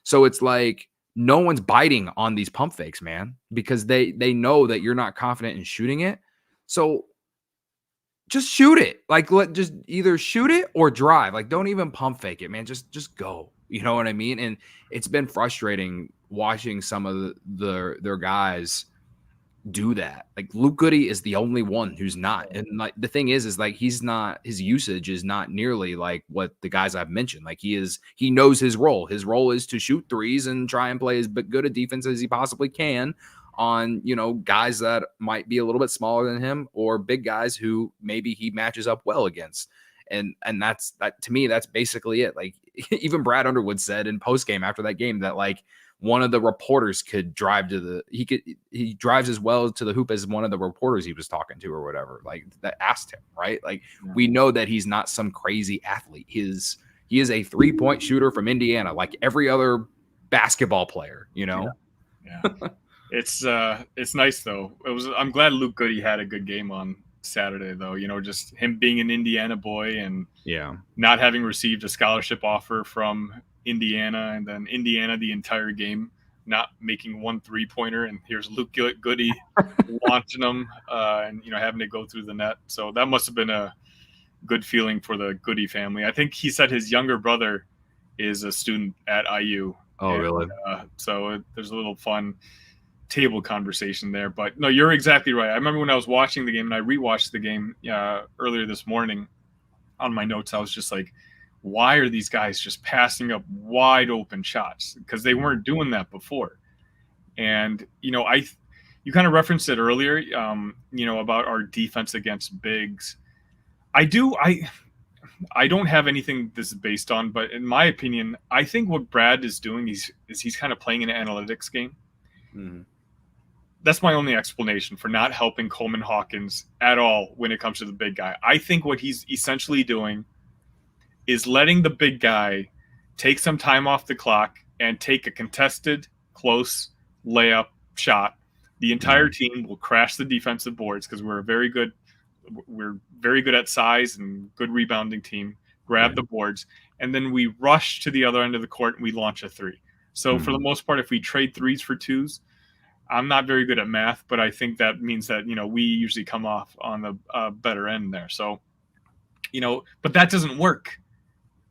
S1: So it's like no one's biting on these pump fakes, man, because they know that you're not confident in shooting it. So just shoot it. Like, just either shoot it or drive. Like, don't even pump fake it, man. Just go. You know what I mean? And it's been frustrating watching some of their guys do that. Like, Luke Goody is the only one who's not. And like the thing is like his usage is not nearly like what the guys I've mentioned. Like, he knows his role. His role is to shoot threes and try and play as good a defense as he possibly can on, guys that might be a little bit smaller than him or big guys who maybe he matches up well against. And that to me, that's basically it. Like, even Brad Underwood said in post game after that game that like one of the reporters could drive he drives as well to the hoop as one of the reporters he was talking to or whatever, like, that asked him, right? Like, we know that he's not some crazy athlete. He is a 3-point shooter from Indiana, like every other basketball player,
S2: Yeah. It's nice though. I'm glad Luke Goody had a good game on Saturday though. Just him being an Indiana boy and not having received a scholarship offer from Indiana, and then Indiana the entire game not making 1 3-pointer, and here's Luke Goody launching them and having to go through the net. So that must have been a good feeling for the Goody family. I think he said his younger brother is a student at IU.
S1: Oh, really?
S2: So there's a little fun table conversation there. But no, you're exactly right. I remember when I was watching the game, and I rewatched the game earlier this morning on my notes, I was just like, why are these guys just passing up wide open shots? Because they weren't doing that before. And, you kind of referenced it earlier, about our defense against bigs. I do. I don't have anything this is based on, but in my opinion, I think what Brad is doing is he's kind of playing an analytics game.
S1: Mm-hmm.
S2: That's my only explanation for not helping Coleman Hawkins at all when it comes to the big guy. I think what he's essentially doing is letting the big guy take some time off the clock and take a contested, close layup shot. The entire team will crash the defensive boards because we're very good at size and good rebounding team. Grab the boards, and then we rush to the other end of the court and we launch a three. So for the most part, if we trade threes for twos, I'm not very good at math, but I think that means that, we usually come off on the better end there. So, but that doesn't work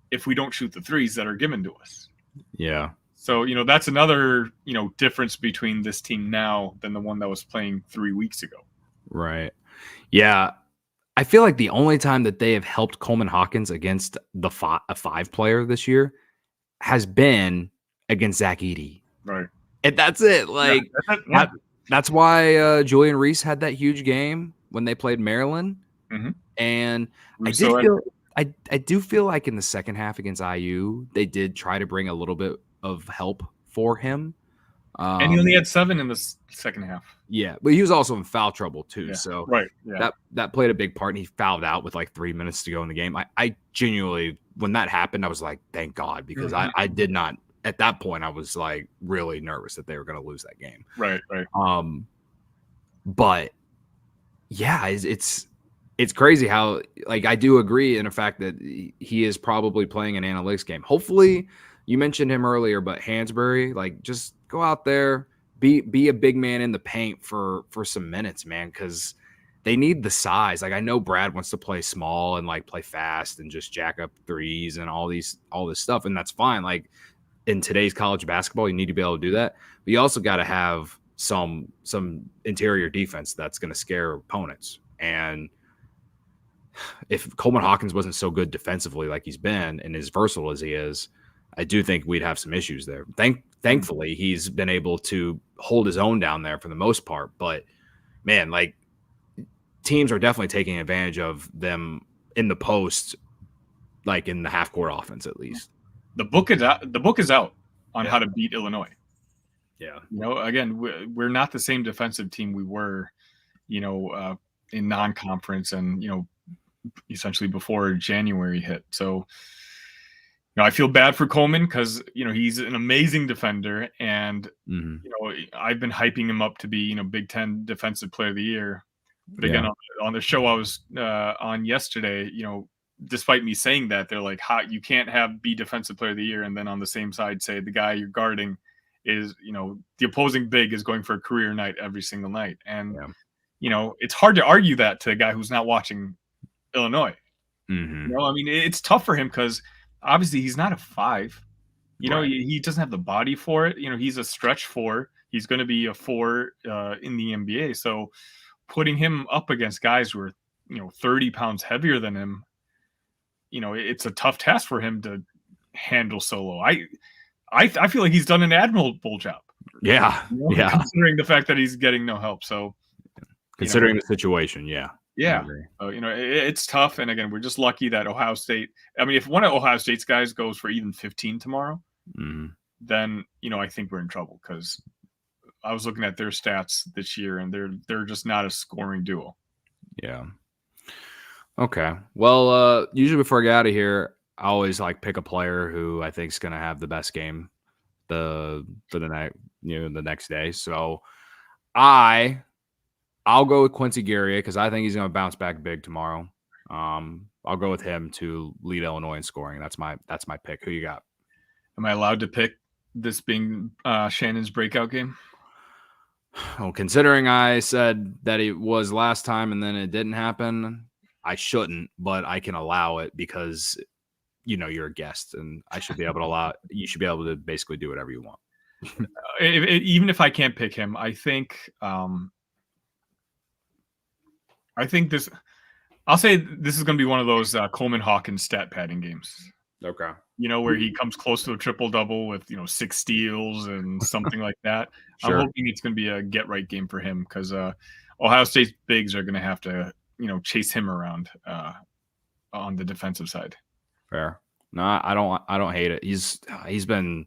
S2: if we don't shoot the threes that are given to us.
S1: Yeah.
S2: So, that's another, difference between this team now than the one that was playing 3 weeks ago.
S1: Right. Yeah. I feel like the only time that they have helped Coleman Hawkins against a 5 player this year has been against Zach Edey.
S2: Right.
S1: And that's it. Like, that's why Julian Reese had that huge game when they played Maryland.
S2: Mm-hmm.
S1: And I do feel like in the second half against IU, they did try to bring a little bit of help for him.
S2: And he only had 7 in the second half.
S1: Yeah, but he was also in foul trouble too.
S2: Yeah.
S1: So
S2: right, yeah.
S1: that played a big part, and he fouled out with like 3 minutes to go in the game. I genuinely, when that happened, I was like, thank God, because I did not, at that point, I was like really nervous that they were going to lose that game.
S2: Right.
S1: But yeah, it's crazy how, like, I do agree in the fact that he is probably playing an analytics game. Hopefully, you mentioned him earlier, but Hansberry, like, just go out there, be a big man in the paint for some minutes, man, because they need the size. Like, I know Brad wants to play small and like play fast and just jack up threes and all this stuff, and that's fine. Like, in today's college basketball, you need to be able to do that, but you also got to have some interior defense that's going to scare opponents. And if Coleman Hawkins wasn't so good defensively like he's been and as versatile as he is, I do think we'd have some issues there. Thankfully, he's been able to hold his own down there for the most part. But, man, like, teams are definitely taking advantage of them in the post, like in the half-court offense at least.
S2: The book is out on how to beat Illinois.
S1: Yeah.
S2: Again, we're not the same defensive team we were, in non-conference and, essentially before January hit. So, I feel bad for Coleman because, he's an amazing defender, and, I've been hyping him up to be, Big Ten Defensive Player of the Year. But again, on the show I was on yesterday, despite me saying that, they're like, you can't be Defensive Player of the Year and then on the same side say the guy you're guarding is, the opposing big is going for a career night every single night. And, it's hard to argue that to a guy who's not watching Illinois. I mean, it's tough for him because obviously he's not a 5. He doesn't have the body for it. He's a stretch 4. He's going to be a 4 in the NBA. So putting him up against guys who are, 30 pounds heavier than him, it's a tough task for him to handle solo. I feel like he's done an admirable job.
S1: Yeah.
S2: Considering the fact that he's getting no help. So
S1: considering the situation, yeah.
S2: It's tough. And again, we're just lucky that Ohio State, I mean, if one of Ohio State's guys goes for even 15 tomorrow, then, I think we're in trouble because I was looking at their stats this year and they're just not a scoring duo.
S1: Yeah. Okay. Well, usually before I get out of here, I always like pick a player who I think is going to have the best game for the night, the next day. So I'll go with Quincy Guerrier because I think he's going to bounce back big tomorrow. I'll go with him to lead Illinois in scoring. That's my pick. Who you got?
S2: Am I allowed to pick this being Shannon's breakout game?
S1: Well, considering I said that it was last time and then it didn't happen, I shouldn't, but I can allow it because you're a guest and I should be able to you should be able to basically do whatever you want.
S2: Even if I can't pick him, I think I'll say this is going to be one of those Coleman Hawkins stat padding games.
S1: Okay.
S2: Where he comes close to a triple double with 6 steals and something like that.
S1: Sure.
S2: I'm hoping it's going to be a get right game for him because Ohio State's bigs are going to have to chase him around on the defensive side.
S1: Fair. No, I don't hate it. He's been.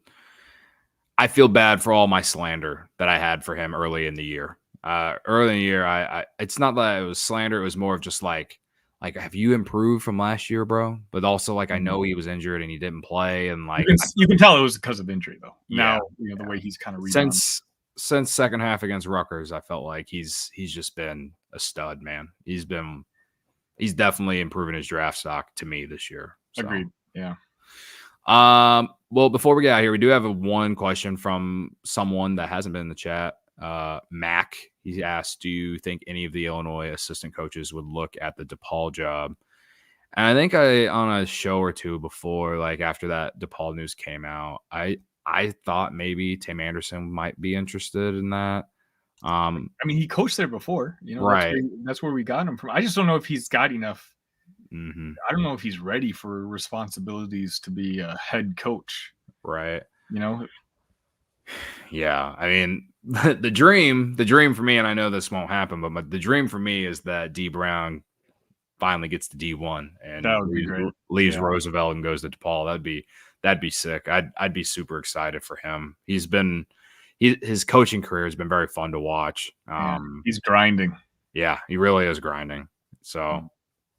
S1: I feel bad for all my slander that I had for him early in the year. Early in the year, I it's not that it was slander. It was more of just like, have you improved from last year, bro? But also, like, I know he was injured and he didn't play, and like,
S2: you can tell it was because of injury, though.
S1: Yeah,
S2: now, the way he's kind of rebounded.
S1: Since second half against Rutgers, I felt like he's just been a stud, man. He's definitely improving his draft stock to me this year. So.
S2: Agreed. Yeah.
S1: Well, before we get out here, we do have one question from someone that hasn't been in the chat. Mac, he asked, do you think any of the Illinois assistant coaches would look at the DePaul job? And I think on a show or two before, like after that DePaul news came out, I thought maybe Tim Anderson might be interested in that.
S2: I mean, he coached there before,
S1: right?
S2: That's where we got him from. I just don't know if he's got enough.
S1: Mm-hmm.
S2: I don't know if he's ready for responsibilities to be a head coach.
S1: Right.
S2: Yeah.
S1: I mean, the dream for me, and I know this won't happen, but the dream for me is that D Brown finally gets to D1 and leaves Roosevelt and goes to DePaul. That'd be sick. I'd be super excited for him. His coaching career has been very fun to watch.
S2: He's grinding.
S1: Yeah, he really is grinding. So,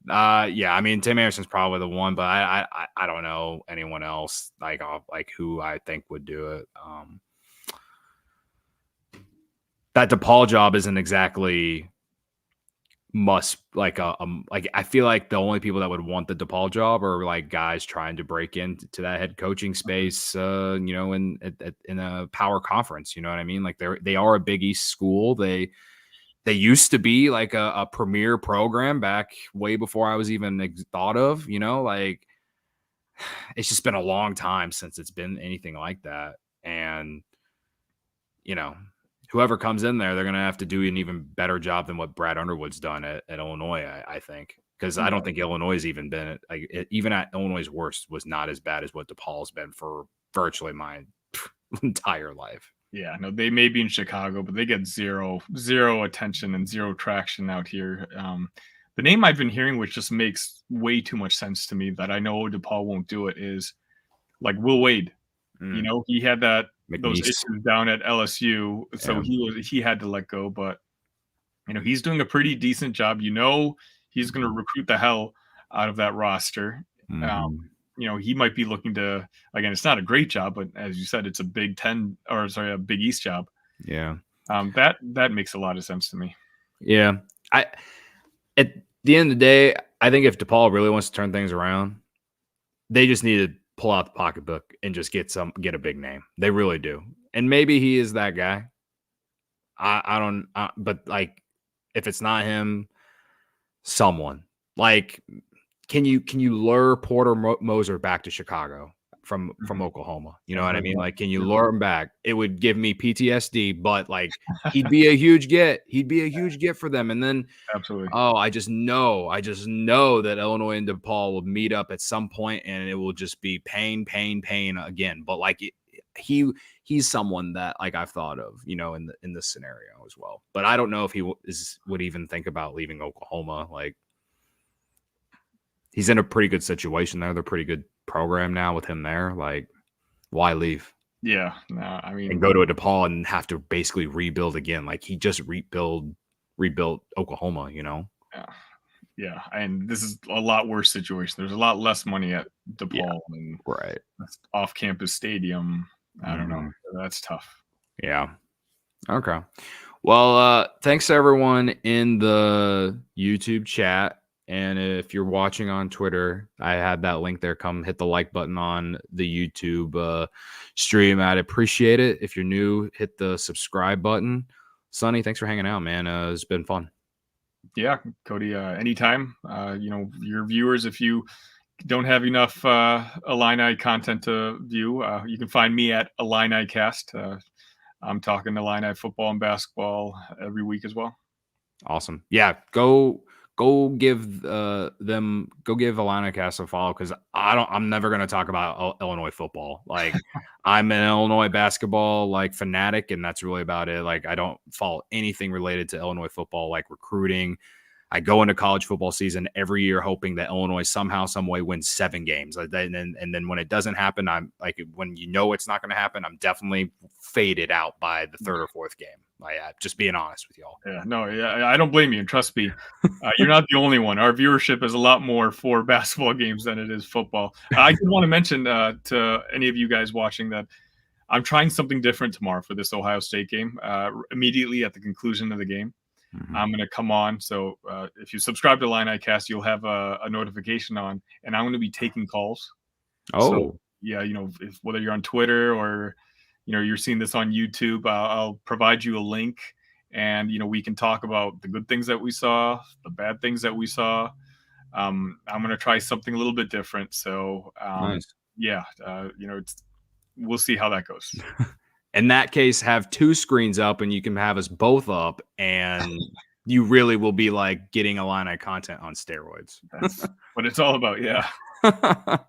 S1: I mean, Tim Anderson's probably the one, but I don't know anyone else like who I think would do it. That DePaul job isn't exactly I feel like the only people that would want the DePaul job are like guys trying to break into that head coaching space, in a power conference. You know what I mean? Like they are a Big East school. They used to be like a premier program back way before I was even thought of. Like it's just been a long time since it's been anything like that, and whoever comes in there, they're going to have to do an even better job than what Brad Underwood's done at Illinois, I think. Because I don't think Illinois has even been even at Illinois' worst was not as bad as what DePaul's been for virtually my entire life.
S2: Yeah, no, they may be in Chicago, but they get zero attention and zero traction out here. The name I've been hearing, which just makes way too much sense to me, that I know DePaul won't do it, is like Will Wade. He had those issues down at LSU, so he had to let go. But he's doing a pretty decent job. He's going to recruit the hell out of that roster. He might be looking to, again, it's not a great job, but as you said, it's a Big East job.
S1: Yeah.
S2: That makes a lot of sense to me.
S1: Yeah. At the end of the day, I think if DePaul really wants to turn things around, they just need to pull out the pocketbook and just get a big name. They really do. And maybe he is that guy. I don't, but like, if it's not him, someone like, can you lure Porter Moser back to Chicago from Oklahoma? You know what I mean? Like, can you lure him back? It would give me PTSD, but like, he'd be a huge get. He'd be a huge get for them. And then,
S2: absolutely.
S1: Oh, I just know that Illinois and DePaul will meet up at some point, and it will just be pain again. But like, he's someone that like I've thought of, in this scenario as well. But I don't know if he would even think about leaving Oklahoma. Like, he's in a pretty good situation there. They're a pretty good program now with him there. Like, why leave?
S2: Yeah, no, I mean,
S1: and go to a DePaul and have to basically rebuild again. Like, he just rebuilt Oklahoma,
S2: Yeah, and this is a lot worse situation. There's a lot less money at DePaul and off-campus stadium. I don't know. That's tough.
S1: Yeah. Okay. Well, thanks to everyone in the YouTube chat. And if you're watching on Twitter, I had that link there. Come hit the like button on the YouTube stream. I'd appreciate it. If you're new, hit the subscribe button. Sonny, thanks for hanging out, man. It's been fun.
S2: Yeah, Cody, anytime. Your viewers, if you don't have enough Illini content to view, you can find me at Illinicast. I'm talking Illini football and basketball every week as well.
S1: Awesome. Yeah, go give Illinicast a follow, because I'm never going to talk about Illinois football. Like, I'm an Illinois basketball like fanatic, and that's really about it. Like, I don't follow anything related to Illinois football, like recruiting. I go into college football season every year hoping that Illinois somehow, some way wins 7 games. And then when it doesn't happen, I'm like, when it's not going to happen, I'm definitely faded out by the 3rd or 4th game. Just being honest with y'all.
S2: Yeah, no, yeah, I don't blame you. And trust me, you're not the only one. Our viewership is a lot more for basketball games than it is football. I did want to mention to any of you guys watching that I'm trying something different tomorrow for this Ohio State game. Immediately at the conclusion of the game, I'm going to come on. So if you subscribe to Illinicast, you'll have a notification on, and I'm going to be taking calls.
S1: Oh,
S2: so, yeah. Whether you're on Twitter or, you're seeing this on YouTube, I'll provide you a link, and, we can talk about the good things that we saw, the bad things that we saw. I'm going to try something a little bit different. So,
S1: nice.
S2: Yeah, we'll see how that goes.
S1: In that case, have 2 screens up, and you can have us both up, and you really will be like getting Illini content on steroids.
S2: That's what it's all about. Yeah.
S1: All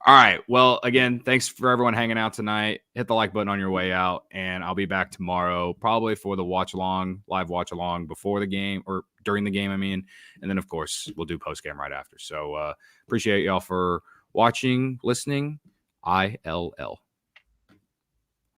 S1: right. Well, again, thanks for everyone hanging out tonight. Hit the like button on your way out, and I'll be back tomorrow, probably for the live watch along before the game, or during the game, and then of course we'll do post game right after. So appreciate y'all for watching, listening. ILL.